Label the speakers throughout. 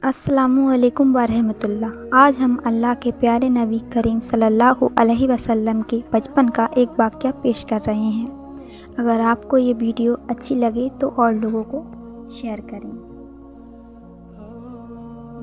Speaker 1: अस्सलामुअलैकुम वरहमतुल्लाह। आज हम अल्लाह के प्यारे नबी करीम सल्लल्लाहु अलैहि वसल्लम के बचपन का एक वाक़या पेश कर रहे हैं। अगर आपको ये वीडियो अच्छी लगे तो और लोगों को शेयर करें।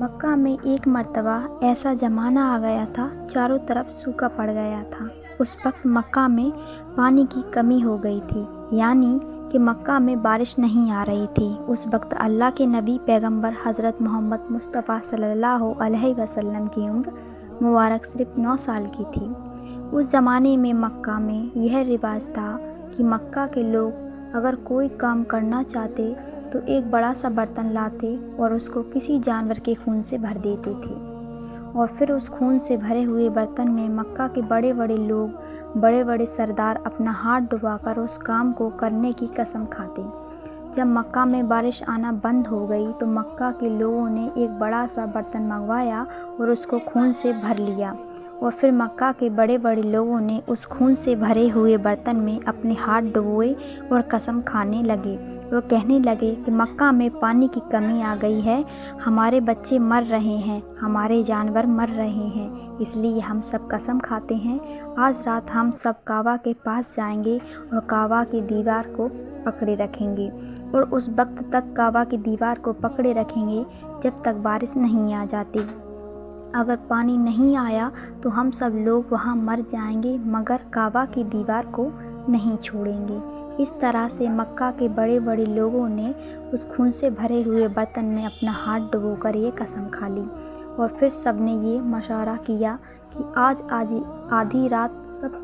Speaker 1: मक्का में एक मर्तबा ऐसा ज़माना आ गया था, चारों तरफ सूखा पड़ गया था। उस वक्त मक्का में पानी की कमी हो गई थी, यानी कि मक्का में बारिश नहीं आ रही थी। उस वक्त अल्लाह के नबी पैगंबर हज़रत मोहम्मद मुस्तफ़ा सल्लल्लाहु अलैहि वसल्लम की उम्र मुबारक सिर्फ 9 साल की थी। उस ज़माने में मक्का में यह रिवाज था कि मक्का के लोग अगर कोई काम करना चाहते तो एक बड़ा सा बर्तन लाते और उसको किसी जानवर के खून से भर देते थे, और फिर उस खून से भरे हुए बर्तन में मक्का के बड़े बड़े लोग, बड़े बड़े सरदार अपना हाथ डुबाकर उस काम को करने की कसम खाते। जब मक्का में बारिश आना बंद हो गई तो मक्का के लोगों ने एक बड़ा सा बर्तन मंगवाया और उसको खून से भर लिया, और फिर मक्का के बड़े बड़े लोगों ने उस खून से भरे हुए बर्तन में अपने हाथ डुबोए और कसम खाने लगे। वो कहने लगे कि मक्का में पानी की कमी आ गई है, हमारे बच्चे मर रहे हैं, हमारे जानवर मर रहे हैं, इसलिए हम सब कसम खाते हैं आज रात हम सब काबा के पास जाएंगे और काबा की दीवार को पकड़े रखेंगे, और उस वक्त तक काबा की दीवार को पकड़े रखेंगे जब तक बारिश नहीं आ जाती। अगर पानी नहीं आया तो हम सब लोग वहाँ मर जाएंगे, मगर काबा की दीवार को नहीं छोड़ेंगे। इस तरह से मक्का के बड़े बड़े लोगों ने उस खून से भरे हुए बर्तन में अपना हाथ डुबोकर ये कसम खा ली, और फिर सब ने ये मशवरा किया कि आज आधी रात सब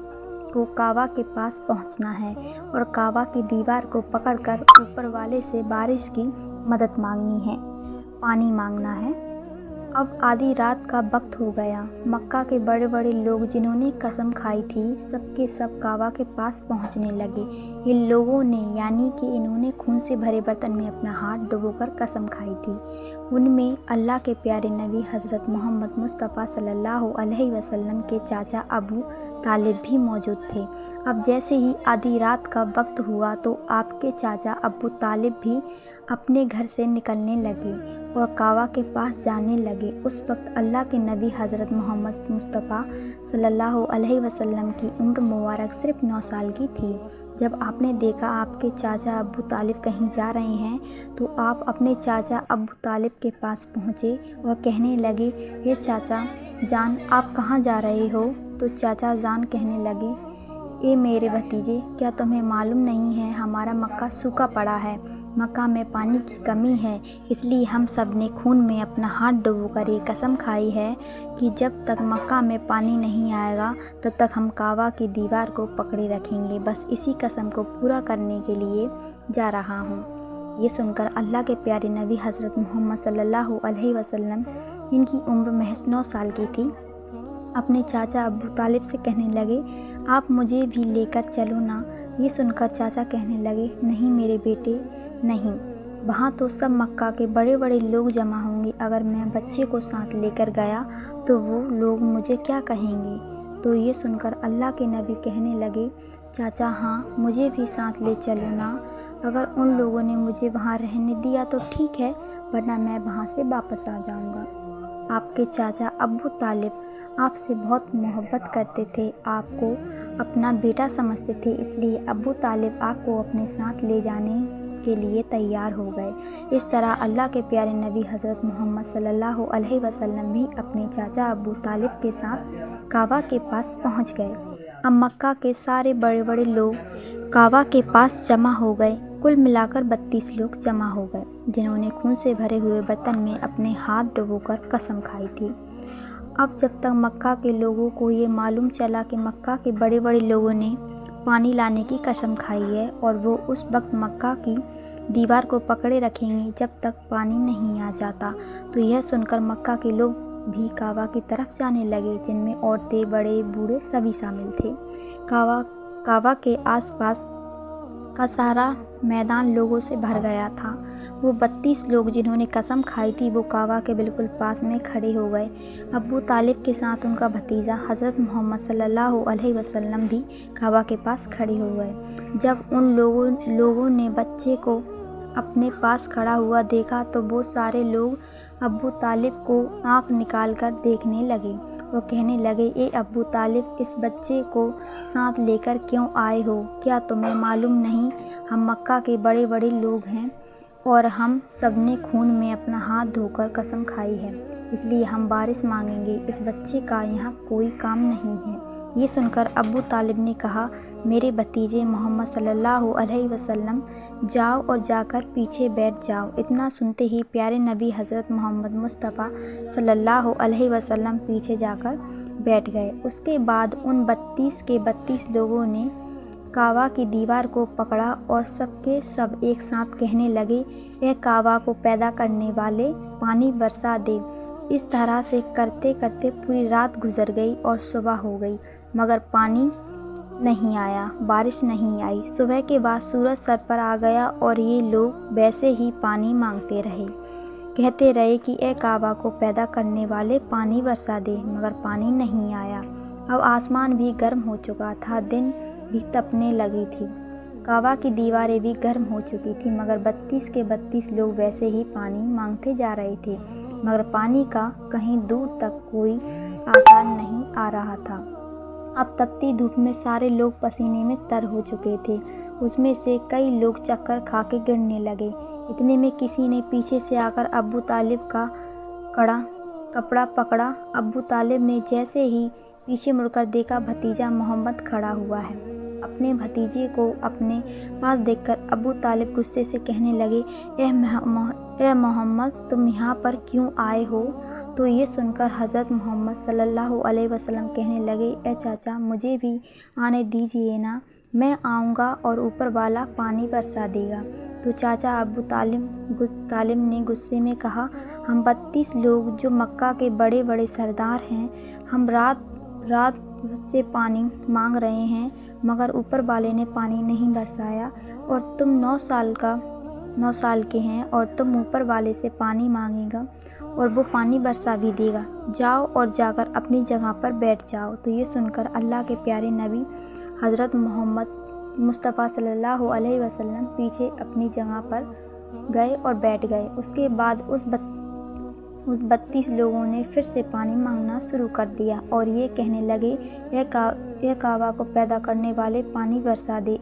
Speaker 1: को काबा के पास पहुंचना है और काबा की दीवार को पकड़कर ऊपर वाले से बारिश की मदद मांगनी है, पानी मांगना है। अब आधी रात का वक्त हो गया। मक्का के बड़े बड़े लोग जिन्होंने कसम खाई थी सबके सब काबा के पास पहुंचने लगे। इन लोगों ने, यानी कि इन्होंने खून से भरे बर्तन में अपना हाथ डुबोकर कसम खाई थी, उनमें अल्लाह के प्यारे नबी हज़रत मोहम्मद मुस्तफ़ा सल्लल्लाहु अलैहि वसल्लम के चाचा अबू तालिब भी मौजूद थे। अब जैसे ही आधी रात का वक्त हुआ तो आपके चाचा अबू तालिब भी अपने घर से निकलने लगे और काबा के पास जाने लगे। उस वक्त अल्लाह के नबी हज़रत मोहम्मद मुस्तफ़ा सल्लल्लाहु अलैहि वसल्लम की उम्र मुबारक सिर्फ 9 साल की थी। जब आपने देखा आपके चाचा अबू तालिब कहीं जा रहे हैं तो आप अपने चाचा अबू तालिब के पास पहुँचे और कहने लगे, ये चाचा जान आप कहाँ जा रहे हो? तो चाचा जान कहने लगे, ए मेरे भतीजे, क्या तुम्हें मालूम नहीं है हमारा मक्का सूखा पड़ा है, मक्का में पानी की कमी है, इसलिए हम सब ने खून में अपना हाथ डुबोकर ये कसम खाई है कि जब तक मक्का में पानी नहीं आएगा तब तक हम काबा की दीवार को पकड़े रखेंगे। बस इसी कसम को पूरा करने के लिए जा रहा हूँ। ये सुनकर अल्लाह के प्यारे नबी हज़रत मोहम्मद सल्लल्लाहु अलैहि वसल्लम, इनकी उम्र महज 9 साल की थी, अपने चाचा अबू तालिब से कहने लगे, आप मुझे भी लेकर चलो ना। ये सुनकर चाचा कहने लगे, नहीं मेरे बेटे नहीं, वहाँ तो सब मक्का के बड़े बड़े लोग जमा होंगे, अगर मैं बच्चे को साथ लेकर गया तो वो लोग मुझे क्या कहेंगे? तो ये सुनकर अल्लाह के नबी कहने लगे, चाचा हाँ, मुझे भी साथ ले चलो ना। अगर उन लोगों ने मुझे वहाँ रहने दिया तो ठीक है, वरना मैं वहाँ से वापस आ जाऊँगा। आपके चाचा अबू तालिब आपसे बहुत मोहब्बत करते थे, आपको अपना बेटा समझते थे, इसलिए अबू तालिब आपको अपने साथ ले जाने के लिए तैयार हो गए। इस तरह अल्लाह के प्यारे नबी हज़रत मोहम्मद सल्लल्लाहु अलैहि वसल्लम भी अपने चाचा अबू तालिब के साथ काबा के पास पहुंच गए। अब मक्का के सारे बड़े बड़े लोग काबा के पास जमा हो गए। कुल मिलाकर 32 लोग जमा हो गए, जिन्होंने खून से भरे हुए बर्तन में अपने हाथ डुबोकर कसम खाई थी। अब जब तक मक्का के लोगों को ये मालूम चला कि मक्का के बड़े बड़े लोगों ने पानी लाने की कसम खाई है और वो उस वक्त मक्का की दीवार को पकड़े रखेंगे जब तक पानी नहीं आ जाता, तो यह सुनकर मक्का के लोग भी काबा की तरफ जाने लगे, जिनमें औरतें, बड़े बूढ़े सभी शामिल थे। काबा के आसपास का सारा मैदान लोगों से भर गया था। वो 32 लोग जिन्होंने कसम खाई थी वो काबा के बिल्कुल पास में खड़े हो गए। अबू तालिब के साथ उनका भतीजा हज़रत मोहम्मद सल्लल्लाहु अलैहि वसल्लम भी काबा के पास खड़े हो गए। जब उन लोगों ने बच्चे को अपने पास खड़ा हुआ देखा तो वो सारे लोग अब्बू तालिब को आँख निकाल कर देखने लगे। वो कहने लगे, ए अब्बू तालिब, इस बच्चे को साथ लेकर क्यों आए हो? क्या तुम्हें मालूम नहीं हम मक्का के बड़े बड़े लोग हैं और हम सब ने खून में अपना हाथ धोकर कसम खाई है, इसलिए हम बारिश मांगेंगे। इस बच्चे का यहाँ कोई काम नहीं है। ये सुनकर अब्बू तालिब ने कहा, मेरे भतीजे मोहम्मद सल्लल्लाहु अलैहि वसल्लम, जाओ और जाकर पीछे बैठ जाओ। इतना सुनते ही प्यारे नबी हज़रत मोहम्मद मुस्तफ़ा सल्लल्लाहु अलैहि वसल्लम पीछे जाकर बैठ गए। उसके बाद उन 32 के 32 लोगों ने काबा की दीवार को पकड़ा और सबके सब एक साथ कहने लगे, ए काबा को पैदा करने वाले, पानी बरसा दे। इस तरह से करते करते पूरी रात गुजर गई और सुबह हो गई, मगर पानी नहीं आया, बारिश नहीं आई। सुबह के बाद सूरज सर पर आ गया और ये लोग वैसे ही पानी मांगते रहे, कहते रहे कि ए काबा को पैदा करने वाले, पानी बरसा दे, मगर पानी नहीं आया। अब आसमान भी गर्म हो चुका था, दिन भी तपने लगी थी, काबा की दीवारें भी गर्म हो चुकी थी, मगर 32 के 32 लोग वैसे ही पानी मांगते जा रहे थे, मगर पानी का कहीं दूर तक कोई आसार नहीं आ रहा था। अब तपती धूप में सारे लोग पसीने में तर हो चुके थे। उसमें से कई लोग चक्कर खा के गिरने लगे। इतने में किसी ने पीछे से आकर अब्बू तालिब का कपड़ा पकड़ा। अब्बू तालिब ने जैसे ही पीछे मुड़कर देखा, भतीजा मोहम्मद खड़ा हुआ है। अपने भतीजे को अपने पास देखकर अब्बू तालिब गुस्से से कहने लगे, ए मोहम्मद, तुम यहाँ पर क्यों आए हो? तो ये सुनकर हज़रत मोहम्मद सल्लल्लाहु अलैहि वसल्लम कहने लगे, ए चाचा, मुझे भी आने दीजिए ना, मैं आऊँगा और ऊपर वाला पानी बरसा देगा। तो चाचा अब्बू तालिब ने गुस्से में कहा, हम 32 लोग जो मक्का के बड़े बड़े सरदार हैं, हम रात से पानी मांग रहे हैं, मगर ऊपर वाले ने पानी नहीं बरसाया, और तुम 9 साल के हैं और तुम ऊपर वाले से पानी मांगेगा और वो पानी बरसा भी देगा। जाओ और जाकर अपनी जगह पर बैठ जाओ। तो ये सुनकर अल्लाह के प्यारे नबी हज़रत मोहम्मद मुस्तफ़ा सल्लल्लाहु अलैहि वसल्लम पीछे अपनी जगह पर गए और बैठ गए। उसके बाद उस 32 लोगों ने फिर से पानी मांगना शुरू कर दिया और ये कहने लगे, यह काबा को पैदा करने वाले, पानी बरसा दे,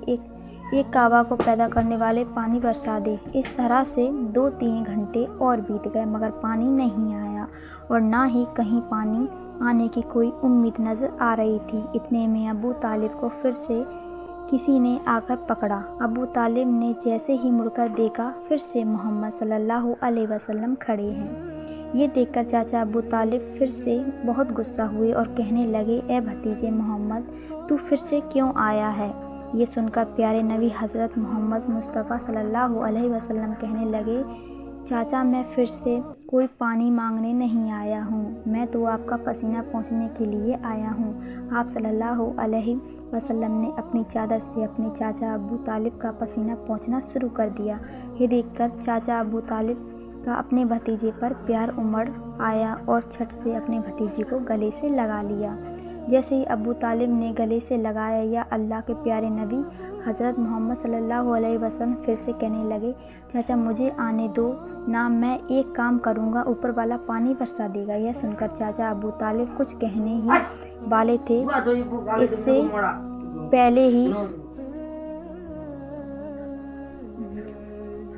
Speaker 1: एक काबा को पैदा करने वाले, पानी बरसा दे। इस तरह से 2-3 घंटे और बीत गए, मगर पानी नहीं आया और ना ही कहीं पानी आने की कोई उम्मीद नज़र आ रही थी। इतने में अबू तालिब को फिर से किसी ने आकर पकड़ा। अबू तालिब ने जैसे ही मुड़कर देखा, फिर से मोहम्मद सल्लल्लाहु अलैहि वसल्लम खड़े हैं। ये देखकर चाचा अबू तालिब फिर से बहुत गुस्सा हुए और कहने लगे, ए भतीजे मोहम्मद, तू फिर से क्यों आया है? ये सुनकर प्यारे नबी हज़रत मोहम्मद मुस्तफ़ा सल्लल्लाहु अलैहि वसल्लम कहने लगे, चाचा, मैं फिर से कोई पानी मांगने नहीं आया हूँ, मैं तो आपका पसीना पोंछने के लिए आया हूँ। आप सल्लल्लाहु अलैहि वसल्लम ने अपनी चादर से अपने चाचा अबू तालिब का पसीना पोंछना शुरू कर दिया। ये देखकर चाचा अबू तालिब का अपने भतीजे पर प्यार उमड़ आया और छट से अपने भतीजे को गले से लगा लिया। जैसे ही अबू तालिब ने गले से लगाया, या अल्लाह के प्यारे नबी हज़रत मोहम्मद सल्लल्लाहु अलैहि वसल्लम फिर से कहने लगे, चाचा मुझे आने दो ना, मैं एक काम करूँगा, ऊपर वाला पानी बरसा देगा। यह सुनकर चाचा अबू तालिब कुछ कहने ही वाले थे,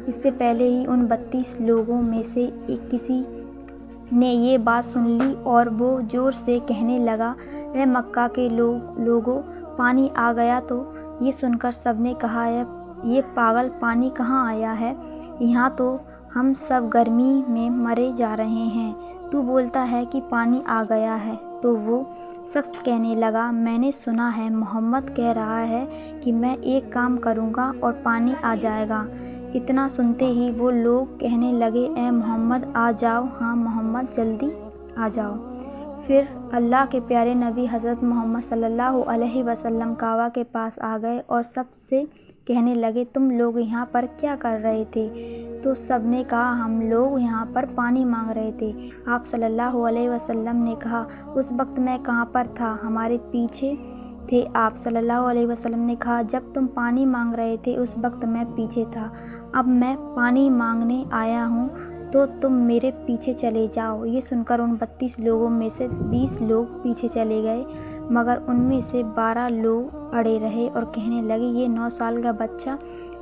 Speaker 1: इससे पहले ही उन 32 लोगों में से किसी ने ये बात सुन ली और वो ज़ोर से कहने लगा, ए मक्का के लोगों, पानी आ गया। तो ये सुनकर सबने कहा, ये पागल, पानी कहाँ आया है? यहाँ तो हम सब गर्मी में मरे जा रहे हैं, तू बोलता है कि पानी आ गया है। तो वो शख्स कहने लगा, मैंने सुना है मोहम्मद कह रहा है कि मैं एक काम करूँगा और पानी आ जाएगा। इतना सुनते ही वो लोग कहने लगे, ए मोहम्मद आ जाओ, हाँ मोहम्मद जल्दी आ जाओ। फिर अल्लाह के प्यारे नबी हज़रत मोहम्मद सल्लल्लाहु अलैहि वसल्लम काबा के पास आ गए और सबसे कहने लगे, तुम लोग यहाँ पर क्या कर रहे थे? तो सब ने कहा, हम लोग यहाँ पर पानी मांग रहे थे। आप सल्लल्लाहु अलैहि वसल्लम ने कहा, उस वक्त मैं कहाँ पर था? हमारे पीछे تھے آپ صلی اللہ علیہ وسلم نے کہا جب تم پانی مانگ رہے تھے اس وقت میں پیچھے تھا، اب میں پانی مانگنے آیا ہوں تو تم میرے پیچھے چلے جاؤ۔ یہ سن کر ان 32 لوگوں میں سے 20 لوگ پیچھے چلے گئے، مگر ان میں سے 12 لوگ اڑے رہے اور کہنے لگے یہ 9 سال کا بچہ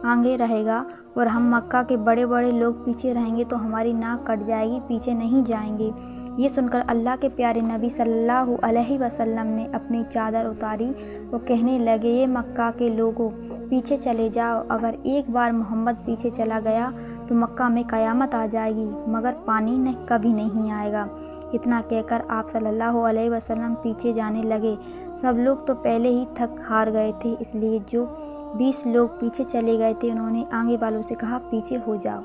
Speaker 1: آگے رہے گا اور ہم مکہ کے بڑے بڑے لوگ پیچھے رہیں گے تو ہماری ناک کٹ جائے گی، پیچھے نہیں جائیں گے۔ یہ سن کر اللہ کے پیارے نبی صلی اللہ علیہ وسلم نے اپنی چادر اتاری اور کہنے لگے یہ مکہ کے لوگوں پیچھے چلے جاؤ، اگر ایک بار محمد پیچھے چلا گیا تو مکہ میں قیامت آ جائے گی مگر پانی کبھی نہیں آئے گا۔ اتنا کہہ کر آپ صلی اللہ علیہ وسلم پیچھے جانے لگے۔ سب لوگ تو پہلے ہی تھک ہار گئے تھے، اس لیے جو 20 لوگ پیچھے چلے گئے تھے انہوں نے آگے والوں سے کہا پیچھے ہو جاؤ،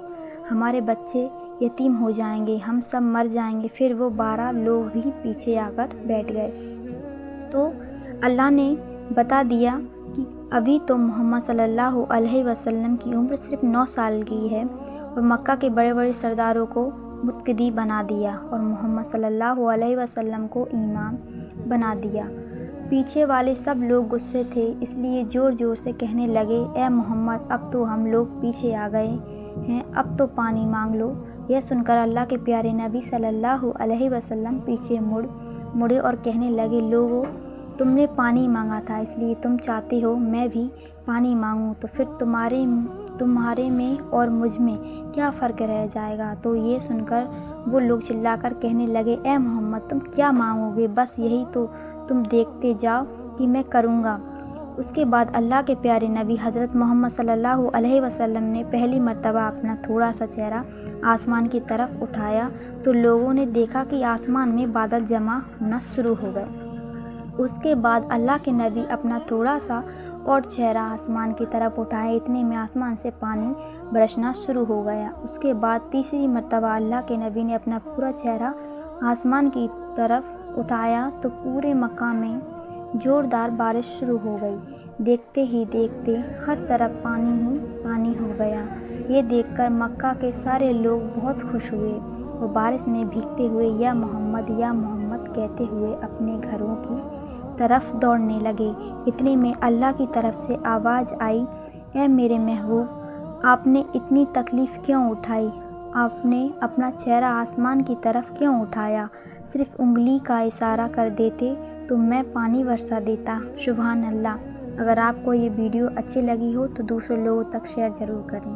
Speaker 1: ہمارے بچے یتیم ہو جائیں گے، ہم سب مر جائیں گے۔ پھر وہ 12 لوگ بھی پیچھے آ کر بیٹھ گئے تو اللہ نے بتا دیا کہ ابھی تو محمد صلی اللہ علیہ وسلم کی عمر صرف 9 سال کی ہے اور مکہ کے بڑے بڑے سرداروں کو متقی بنا دیا اور محمد صلی اللہ علیہ وسلم کو امام بنا دیا۔ پیچھے والے سب لوگ غصے تھے، اس لیے زور زور سے کہنے لگے اے محمد اب تو ہم لوگ پیچھے آ گئے ہیں، اب تو پانی مانگ لو۔ یہ سن کر اللہ کے پیارے نبی صلی اللہ علیہ وسلم پیچھے مڑے اور کہنے لگے لوگو تم نے پانی مانگا تھا اس لیے تم چاہتے ہو میں بھی پانی مانگوں تو پھر تمہارے میں اور مجھ میں کیا فرق رہ جائے گا۔ تو یہ سن کر وہ لوگ چلا کر کہنے لگے اے محمد تم کیا مانگو گے، بس یہی تو تم دیکھتے جاؤ کہ میں کروں گا۔ اس کے بعد اللہ کے پیارے نبی حضرت محمد صلی اللہ علیہ وسلم نے پہلی مرتبہ اپنا تھوڑا سا چہرہ آسمان کی طرف اٹھایا تو لوگوں نے دیکھا کہ آسمان میں بادل جمع ہونا شروع ہو گئے۔ اس کے بعد اللہ کے نبی اپنا تھوڑا سا اور چہرہ آسمان کی طرف اٹھائے، اتنے میں آسمان سے پانی برسنا شروع ہو گیا۔ اس کے بعد تیسری مرتبہ اللہ کے نبی نے اپنا پورا چہرہ آسمان کی طرف اٹھایا تو پورے مکہ میں زوردار بارش شروع ہو گئی۔ دیکھتے ہی دیکھتے ہر طرف پانی ہی پانی ہو گیا۔ یہ دیکھ کر مکہ کے سارے لوگ بہت خوش ہوئے۔ وہ بارش میں بھیگتے ہوئے یا محمد کہتے ہوئے اپنے گھروں کی طرف دوڑنے لگے۔ اتنے میں اللہ کی طرف سے آواز آئی اے میرے محبوب آپ نے اتنی تکلیف کیوں اٹھائی، آپ نے اپنا چہرہ آسمان کی طرف کیوں اٹھایا، صرف انگلی کا اشارہ کر دیتے تو میں پانی برسا دیتا۔ سبحان اللہ۔ اگر آپ کو یہ ویڈیو اچھی لگی ہو تو دوسرے لوگوں تک شیئر ضرور کریں۔